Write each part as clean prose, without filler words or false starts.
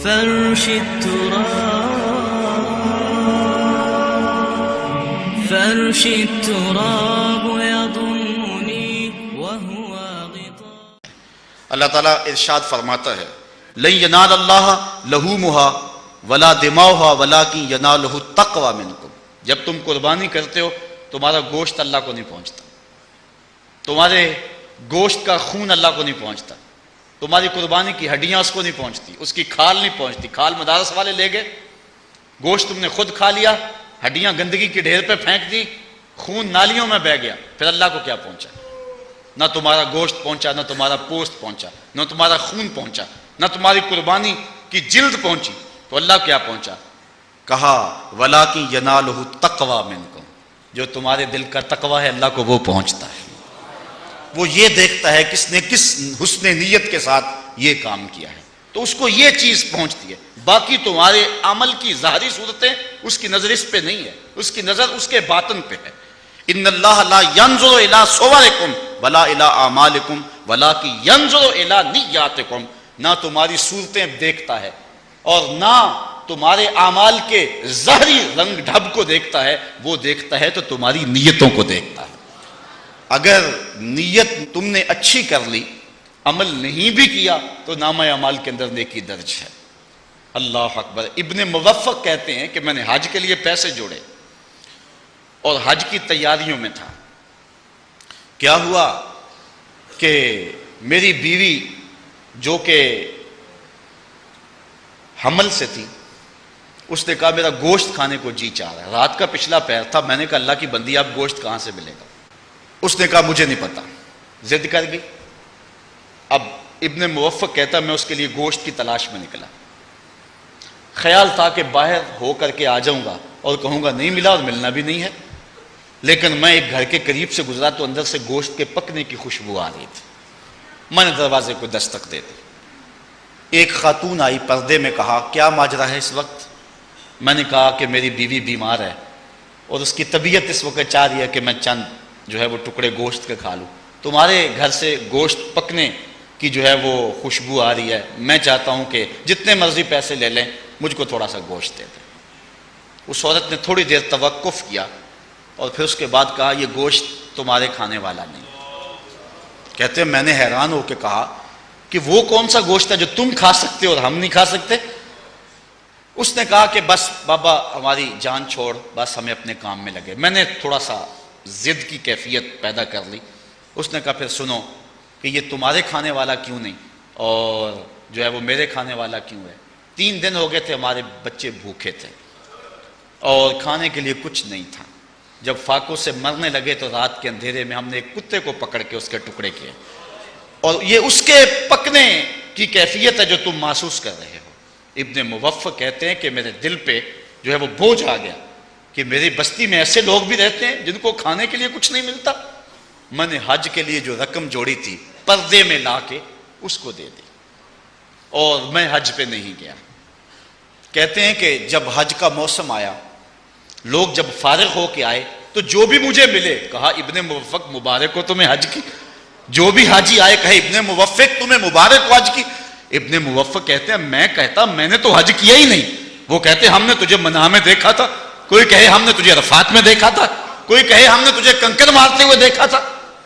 فرش التراب يضمني وهو غطاء. اللہ تعالیٰ ارشاد فرماتا ہے لن ینال اللہ لحومها ولا دماؤها ولکن ینالہ التقوی منکم. جب تم قربانی کرتے ہو تمہارا گوشت اللہ کو نہیں پہنچتا، تمہارے گوشت کا خون اللہ کو نہیں پہنچتا، تمہاری قربانی کی ہڈیاں اس کو نہیں پہنچتی، اس کی کھال نہیں پہنچتی. کھال مدارس والے لے گئے، گوشت تم نے خود کھا لیا، ہڈیاں گندگی کی ڈھیر پہ پھینک دی، خون نالیوں میں بہہ گیا، پھر اللہ کو کیا پہنچا؟ نہ تمہارا گوشت پہنچا، نہ تمہارا پوست پہنچا، نہ تمہارا خون پہنچا، نہ تمہاری قربانی کی جلد پہنچی، تو اللہ کیا پہنچا؟ کہا وَلَٰكِن يَنَالُهُ التَّقْوَىٰ مِنكُمْ. جو تمہارے دل کا تقوی ہے اللہ کو وہ پہنچتا ہے. وہ یہ دیکھتا ہے کس نے کس حسن نیت کے ساتھ یہ کام کیا ہے، تو اس کو یہ چیز پہنچتی ہے. باقی تمہارے عمل کی ظاہری صورتیں اس کی نظر اس پہ نہیں ہے، اس کی نظر اس کے باطن پہ ہے. ان اللہ لا ينظر الى صورکم ولا الى اعمالکم ولکن ينظر الى نیاتکم. نہ تمہاری صورتیں دیکھتا ہے اور نہ تمہارے اعمال کے ظاہری رنگ ڈھب کو دیکھتا ہے، وہ دیکھتا ہے تو تمہاری نیتوں کو دیکھتا ہے. اگر نیت تم نے اچھی کر لی، عمل نہیں بھی کیا، تو نامہ اعمال کے اندر نیکی درج ہے. اللہ اکبر. ابن موفق کہتے ہیں کہ میں نے حج کے لیے پیسے جوڑے اور حج کی تیاریوں میں تھا. کیا ہوا کہ میری بیوی جو کہ حمل سے تھی، اس نے کہا میرا گوشت کھانے کو جی چاہ رہا ہے. رات کا پچھلا پہر تھا. میں نے کہا اللہ کی بندی آپ گوشت کہاں سے ملے گا؟ اس نے کہا مجھے نہیں پتا. ضد کر گئی. اب ابن موفق کہتا میں اس کے لیے گوشت کی تلاش میں نکلا. خیال تھا کہ باہر ہو کر کے آ جاؤں گا اور کہوں گا نہیں ملا اور ملنا بھی نہیں ہے، لیکن میں ایک گھر کے قریب سے گزرا تو اندر سے گوشت کے پکنے کی خوشبو آ رہی تھی. میں نے دروازے کو دستک دے دی. ایک خاتون آئی، پردے میں. کہا کیا ماجرا ہے اس وقت؟ میں نے کہا کہ میری بیوی بیمار ہے اور اس کی طبیعت اس وقت چاہ رہی ہے کہ میں چند جو ہے وہ ٹکڑے گوشت کے کھا لوں. تمہارے گھر سے گوشت پکنے کی جو ہے وہ خوشبو آ رہی ہے، میں چاہتا ہوں کہ جتنے مرضی پیسے لے لیں مجھ کو تھوڑا سا گوشت دے دیں. اس عورت نے تھوڑی دیر توقف کیا اور پھر اس کے بعد کہا یہ گوشت تمہارے کھانے والا نہیں. کہتے ہیں میں نے حیران ہو کے کہا کہ وہ کون سا گوشت ہے جو تم کھا سکتے اور ہم نہیں کھا سکتے؟ اس نے کہا کہ بس بابا ہماری جان چھوڑ، بس ہمیں اپنے کام میں لگے. میں نے تھوڑا سا ضد کی کیفیت پیدا کر لی. اس نے کہا پھر سنو کہ یہ تمہارے کھانے والا کیوں نہیں اور جو ہے وہ میرے کھانے والا کیوں ہے؟ 3 دن ہو گئے تھے ہمارے بچے بھوکے تھے اور کھانے کے لیے کچھ نہیں تھا. جب فاقوں سے مرنے لگے تو رات کے اندھیرے میں ہم نے ایک کتے کو پکڑ کے اس کے ٹکڑے کیے، اور یہ اس کے پکنے کی کیفیت ہے جو تم محسوس کر رہے ہو. ابن موفق کہتے ہیں کہ میرے دل پہ جو ہے وہ بوجھ آ گیا کہ میری بستی میں ایسے لوگ بھی رہتے ہیں جن کو کھانے کے لیے کچھ نہیں ملتا. میں نے حج کے لیے جو رقم جوڑی تھی پردے میں لا کے اس کو دے دی اور میں حج پہ نہیں گیا. کہتے ہیں کہ جب حج کا موسم آیا، لوگ جب فارغ ہو کے آئے تو جو بھی مجھے ملے کہا ابن موفق مبارک ہو تمہیں حج کی. جو بھی حاجی آئے کہے ابن موفق تمہیں مبارک ہو حج کی. ابن موفق کہتے ہیں میں کہتا میں نے تو حج کیا ہی نہیں. وہ کہتے ہم نے تجھے منع میں دیکھا تھا، کوئی کہے ہم نے تجھے عرفات میں دیکھا تھا، کوئی کہے ہم نے تجھے کنکر مارتے ہوئے دیکھا تھا،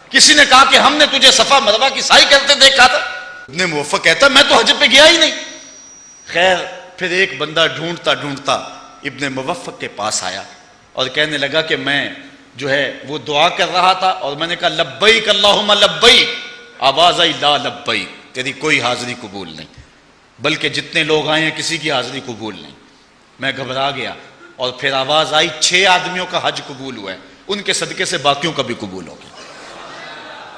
کسی نے کہا کہ ہم نے تجھے صفا مروہ کی سعی کرتے دیکھا تھا. ابن موفق کہتا میں تو حج پہ گیا ہی نہیں. خیر پھر ایک بندہ ڈھونڈتا ڈھونڈتا ابن موفق کے پاس آیا اور کہنے لگا کہ میں جو ہے وہ دعا کر رہا تھا اور میں نے کہا لبیک اللہم لبیک. آواز آئی لا لبیک، تیری کوئی حاضری قبول نہیں، بلکہ جتنے لوگ آئے ہیں کسی کی حاضری قبول نہیں. میں گھبرا گیا اور پھر آواز آئی 6 آدمیوں کا حج قبول ہوا ہے، ان کے صدقے سے باقیوں کا بھی قبول ہو گیا.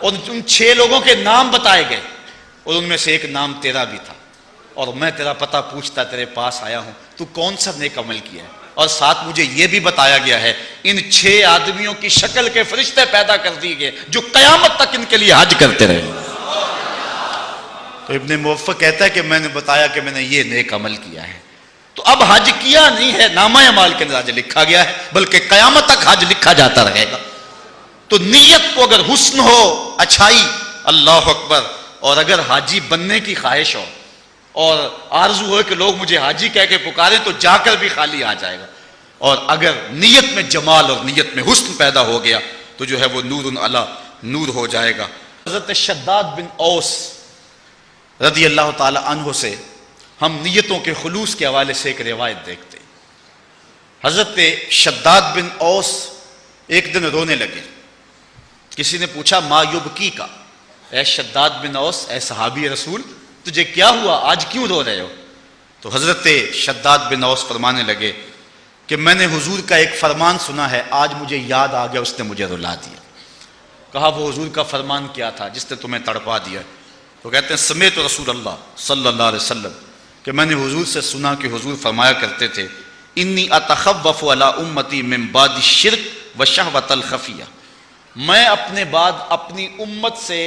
اور ان 6 لوگوں کے نام بتائے گئے اور ان میں سے ایک نام تیرا بھی تھا. اور میں تیرا پتہ پوچھتا تیرے پاس آیا ہوں تو کون سا نیک عمل کیا ہے. اور ساتھ مجھے یہ بھی بتایا گیا ہے ان 6 آدمیوں کی شکل کے فرشتے پیدا کر دیے گئے جو قیامت تک ان کے لیے حج کرتے رہے. تو ابن موفق کہتا ہے کہ میں نے بتایا کہ میں نے یہ نیک عمل کیا ہے. تو اب حج کیا نہیں ہے، نامہ اعمال کے اندر لکھا گیا ہے، بلکہ قیامت تک حج لکھا جاتا رہے گا. تو نیت کو اگر حسن ہو، اچھائی، اللہ اکبر، اور اگر حاجی بننے کی خواہش ہو اور آرزو ہو کہ لوگ مجھے حاجی کہہ کے پکاریں تو جا کر بھی خالی آ جائے گا، اور اگر نیت میں جمال اور نیت میں حسن پیدا ہو گیا تو جو ہے وہ نور علی نور ہو جائے گا۔ حضرت شداد بن اوس رضی اللہ تعالی عنہ سے ہم نیتوں کے خلوص کے حوالے سے ایک روایت دیکھتے ہیں۔ حضرت شداد بن اوس ایک دن رونے لگے۔ کسی نے پوچھا ما یبکی کا، اے شداد بن اوس، اے صحابی رسول، تجھے کیا ہوا، آج کیوں رو رہے ہو؟ تو حضرت شداد بن اوس فرمانے لگے کہ میں نے حضور کا ایک فرمان سنا ہے، آج مجھے یاد آ گیا، اس نے مجھے رلا دیا۔ کہا وہ حضور کا فرمان کیا تھا جس نے تمہیں تڑپا دیا؟ تو کہتے ہیں سمیت رسول اللہ صلی اللہ علیہ وسلم، کہ میں نے حضور سے سنا کہ حضور فرمایا کرتے تھے انی اتخوف علی امتی من بعد الشرک والشہوۃ الخفیہ، میں اپنے بعد اپنی امت سے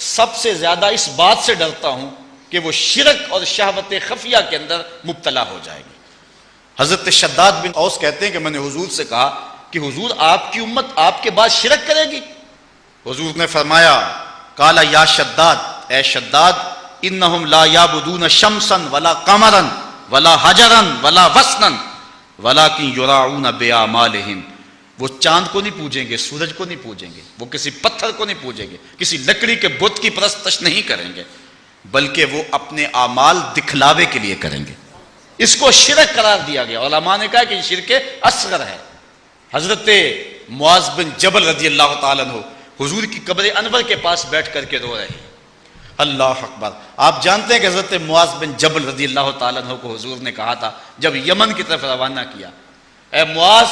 سب سے زیادہ اس بات سے ڈرتا ہوں کہ وہ شرک اور شہوت خفیہ کے اندر مبتلا ہو جائے گی۔ حضرت شداد بن اوس کہتے ہیں کہ میں نے حضور سے کہا کہ حضور آپ کی امت آپ کے بعد شرک کرے گی؟ حضور نے فرمایا قال یا شداد، اے شداد، انہم لا یعبدون شمسا ولا قمرا ولا حجرا ولا وسنا ولکن یراعون باعمالہم، وہ چاند کو نہیں پوجیں گے، سورج کو نہیں پوجیں گے، وہ کسی پتھر کو نہیں پوجیں گے، کسی لکڑی کے بت کی پرستش نہیں کریں گے، بلکہ وہ اپنے اعمال دکھلاوے کے لیے کریں گے۔ اس کو شرک قرار دیا گیا، علماء نے کہا کہ یہ شرک اصغر ہے۔ حضرت معاذ بن جبل رضی اللہ تعالیٰ عنہ حضور کی قبر انور کے پاس بیٹھ کر کے رو رہے ہیں۔ اللہ اکبر! آپ جانتے ہیں کہ حضرت معاذ بن جبل رضی اللہ تعالیٰ عنہ کو حضور نے کہا تھا جب یمن کی طرف روانہ کیا، اے معاذ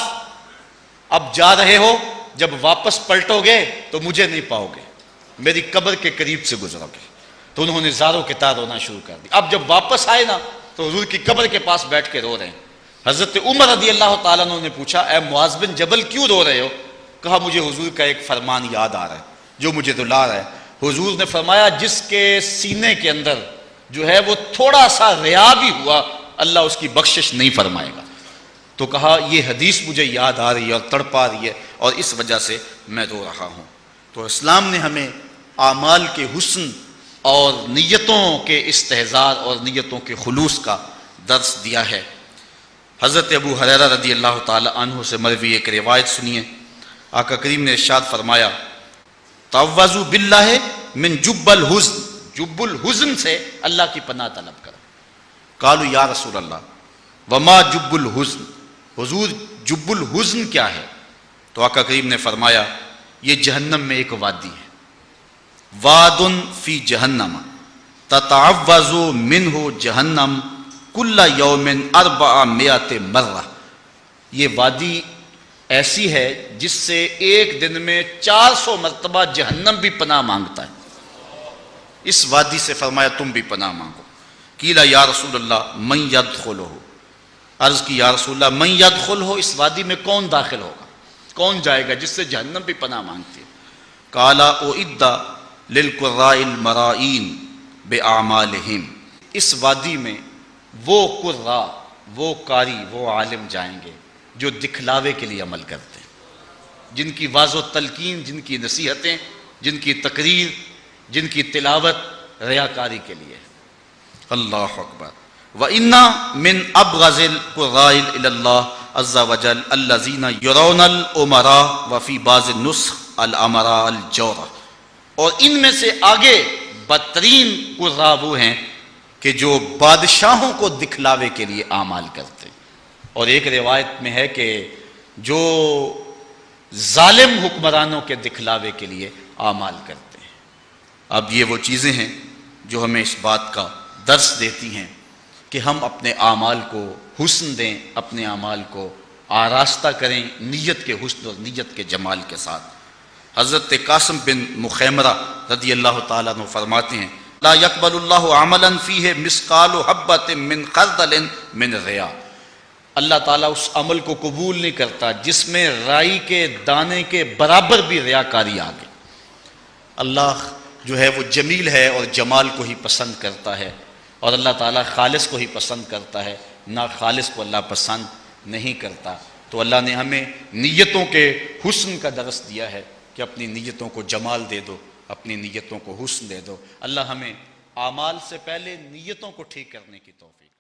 اب جا رہے ہو، جب واپس پلٹو گے تو مجھے نہیں پاؤ گے، میری قبر کے قریب سے گزرو گے۔ تو انہوں نے زاروں کے تار رونا شروع کر دی۔ اب جب واپس آئے نا تو حضور کی قبر کے پاس بیٹھ کے رو رہے ہیں۔ حضرت عمر رضی اللہ تعالیٰ عنہ نے پوچھا اے معاذ بن جبل کیوں رو رہے ہو؟ کہا مجھے حضور کا ایک فرمان یاد آ رہا ہے جو مجھے رلا رہا ہے۔ حضور نے فرمایا جس کے سینے کے اندر جو ہے وہ تھوڑا سا ریا بھی ہوا، اللہ اس کی بخشش نہیں فرمائے گا۔ تو کہا یہ حدیث مجھے یاد آ رہی ہے اور تڑپا رہی ہے اور اس وجہ سے میں رو رہا ہوں۔ تو اسلام نے ہمیں اعمال کے حسن اور نیتوں کے استحضار اور نیتوں کے خلوص کا درس دیا ہے۔ حضرت ابو ہریرہ رضی اللہ تعالی عنہ سے مروی ایک روایت سنیے۔ آقا کریم نے ارشاد فرمایا تعوذوا باللہ من جب الحزن، جب الحزن سے اللہ کی پناہ طلب کرو۔ قالوا یا رسول اللہ وما جب الحزن، حضور جب الحزن کیا ہے؟ تو آقا کریم نے فرمایا یہ جہنم میں ایک وادی ہے، واد فی جہنم تتعوذ منہ جہنم کل یوم 400 مرہ، یہ وادی ایسی ہے جس سے ایک دن میں 400 مرتبہ جہنم بھی پناہ مانگتا ہے۔ اس وادی سے فرمایا تم بھی پناہ مانگو۔ قیل یا رسول اللہ من یدخلہ، عرض کی یا رسول اللہ من یدخلہ، اس وادی میں کون داخل ہوگا، کون جائے گا جس سے جہنم بھی پناہ مانگتی ہے؟ قال اعد للقراء المرائین باعمالہم، اس وادی میں وہ قراء، وہ قاری، وہ عالم جائیں گے جو دکھلاوے کے لیے عمل کرتے ہیں، جن کی واضح و تلقین، جن کی نصیحتیں، جن کی تقریر، جن کی تلاوت ریاکاری کے لیے۔ اللہ اکبر! وَإِنَّ مِنْ أَبْغَضِ الْقُرَّاءِ إِلَى اللَّهِ عَزَّ وَجَلَّ الَّذِينَ يُرَوْنَ الْأُمَرَاءَ وَفِي بَعْضِ النُّسْخ الْأَمَرَاءَ الْجَوْرَةَ، اور ان میں سے آگے بدترین قراء وہ ہیں کہ جو بادشاہوں کو دکھلاوے کے لیے اعمال کرتے ہیں، اور ایک روایت میں ہے کہ جو ظالم حکمرانوں کے دکھلاوے کے لیے اعمال کرتے ہیں۔ اب یہ وہ چیزیں ہیں جو ہمیں اس بات کا درس دیتی ہیں کہ ہم اپنے اعمال کو حسن دیں، اپنے اعمال کو آراستہ کریں نیت کے حسن اور نیت کے جمال کے ساتھ۔ حضرت قاسم بن مخیمرہ رضی اللہ تعالیٰ عنہ فرماتے ہیں لا يقبل اللہ عملا فیہ مثقال حبۃ من خردل من ریاء، اللہ تعالیٰ اس عمل کو قبول نہیں کرتا جس میں رائی کے دانے کے برابر بھی ریاکاری آ گئی۔ اللہ جو ہے وہ جمیل ہے اور جمال کو ہی پسند کرتا ہے، اور اللہ تعالیٰ خالص کو ہی پسند کرتا ہے، نہ خالص کو اللہ پسند نہیں کرتا۔ تو اللہ نے ہمیں نیتوں کے حسن کا درس دیا ہے کہ اپنی نیتوں کو جمال دے دو، اپنی نیتوں کو حسن دے دو۔ اللہ ہمیں اعمال سے پہلے نیتوں کو ٹھیک کرنے کی توفیق